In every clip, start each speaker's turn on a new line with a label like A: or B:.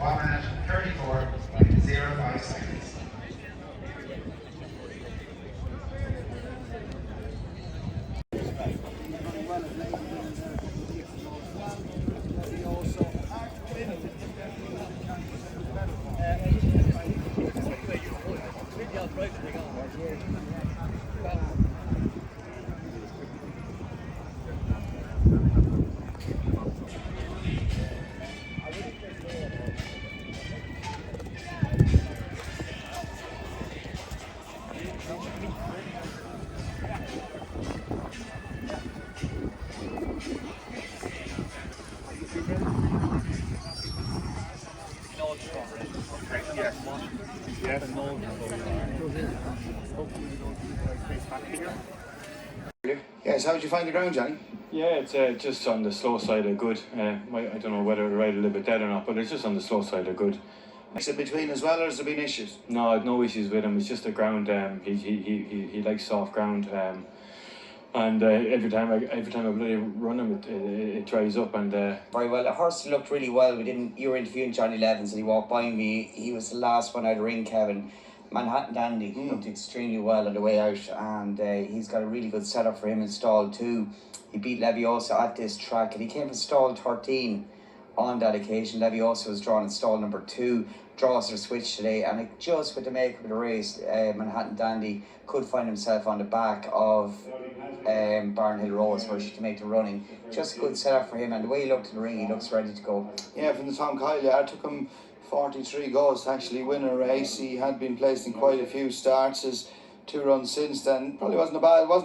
A: 1 minute 34.05 seconds.
B: Yes, how did you find the ground, Johnny?
C: Yeah, it's just on the slow side of good. I don't know whether to ride a little bit dead or not, but it's just on the slow side of good.
B: Is it between as well, or has there been issues?
C: No, I've no issues with him. It's just the ground. He likes soft ground, and every time I bloody run him, it dries up. And
D: very well. The horse looked really well. You were interviewing Johnny Levins, and he walked by me. He was the last one out of the ring, Kevin. Manhattan Dandy looked extremely well on the way out, and he's got a really good setup for him in stall 2. He beat Leviosa at this track, and he came from stall 13 on that occasion. Leviosa was drawn in stall number 2. Draws are switched today, and it just with the makeup of the race, Manhattan Dandy could find himself on the back of Barnhill Rose, where she can make the running. Just a good setup for him, and the way he looked in the ring, he looks ready to go.
B: Yeah, from the Tom Kyle, it took him 43 goals to actually win a race. He had been placed in quite a few starts. His 2 runs since then probably wasn't a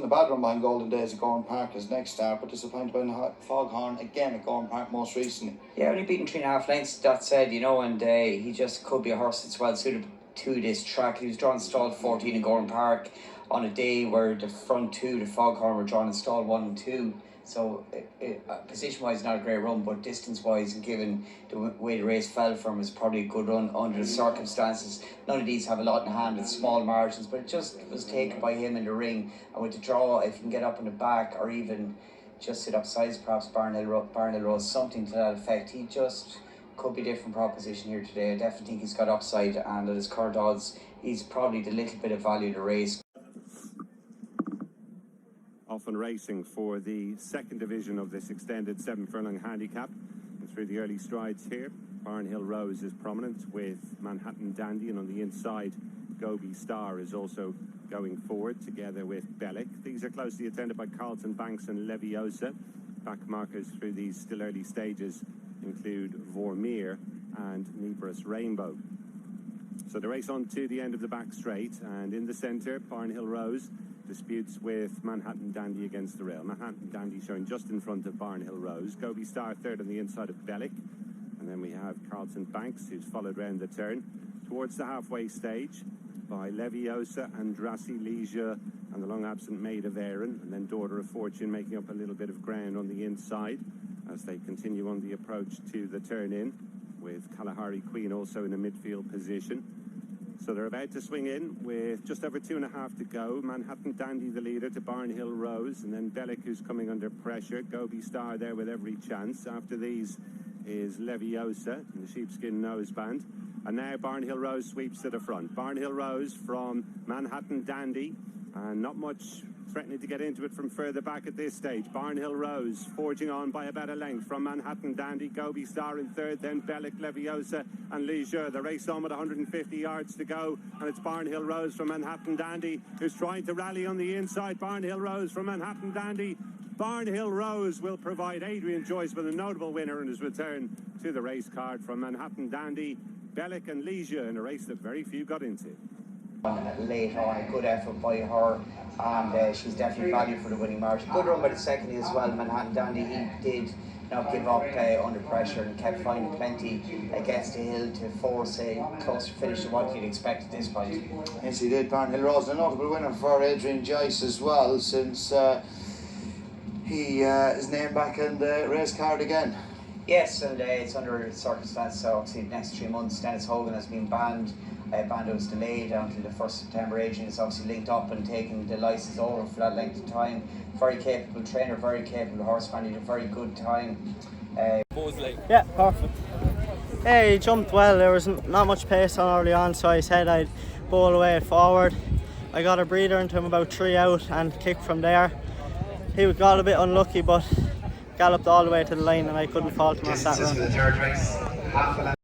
B: bad run behind Golden Days at Gorham Park his next start, but disappointed by Foghorn again at Gorham Park most recently.
D: Yeah, only beaten 3.5 lengths, that said, and he just could be a horse that's well suited to this track. He was drawn in stall 14 in Gorham Park on a day where the front 2, the Foghorn, were drawn in stall 1 and 2. So position-wise, not a great run, but distance-wise, and given the way the race fell for him, is probably a good run under the circumstances. None of these have a lot in hand, it's small margins, but it just was taken by him in the ring. And with the draw, if you can get up in the back, or even just sit up sides, perhaps Barnhill Rose, something to that effect, he just could be a different proposition here today. I definitely think he's got upside, and at his current odds, he's probably the little bit of value in the race.
E: Often racing for the second division of this extended 7 furlong handicap. And through the early strides here, Barnhill Rose is prominent with Manhattan Dandy, and on the inside, Gobi Star is also going forward together with Bellick. These are closely attended by Carlton Banks and Leviosa. Back markers through these still early stages include Vormir and Nebris Rainbow. So the race on to the end of the back straight, and in the centre, Barnhill Rose disputes with Manhattan Dandy against the rail. Manhattan Dandy showing just in front of Barnhill Rose. Gobi Star third on the inside of Bellick. And then we have Carlton Banks, who's followed round the turn. Towards the halfway stage by Leviosa, Andrassy, Leisure, and the long absent Maid of Erin. And then Daughter of Fortune making up a little bit of ground on the inside as they continue on the approach to the turn in, with Kalahari Queen also in a midfield position. So they're about to swing in with just over 2.5 to go. Manhattan Dandy the leader to Barnhill Rose, and then Bellick, who's coming under pressure. Gobi Star there with every chance. After these is Leviosa in the sheepskin noseband. And now Barnhill Rose sweeps to the front. Barnhill Rose from Manhattan Dandy, and not much threatening to get into it from further back at this stage. Barnhill Rose forging on by about a length from Manhattan Dandy. Gobi Star in third, then Bellick, Leviosa and Leisure. The race on with 150 yards to go, and it's Barnhill Rose from Manhattan Dandy who's trying to rally on the inside. Barnhill Rose from Manhattan Dandy. Barnhill Rose will provide Adrian Joyce with a notable winner in his return to the race card from Manhattan Dandy, Bellick and Leisure in a race that very few got into.
D: Late on, a good effort by her, and she's definitely valued for the winning margin. Good run by the second as well. Manhattan Dandy, he did not give up under pressure and kept finding plenty against the hill to force a closer finish to what you'd expect at this point.
B: Yes, he did. Barnhill Rose, a notable winner for Adrian Joyce as well, since he is named back in the race card again.
D: Yes, and it's under circumstances. So obviously the next 3 months Dennis Hogan has been banned. Band was delayed until the 1st September. Adrian is obviously linked up and taken the licence over for that length of time. Very capable trainer, very capable horseman. He had a very good time.
F: Yeah, perfect. Yeah, he jumped well. There was not much pace on early on, so I said I'd bowl away forward. I got a breather into him about 3 out and kicked from there. He got a bit unlucky, but galloped all the way to the line and I couldn't fault him off that
A: Distances
F: run.
A: for the third race, half a lap.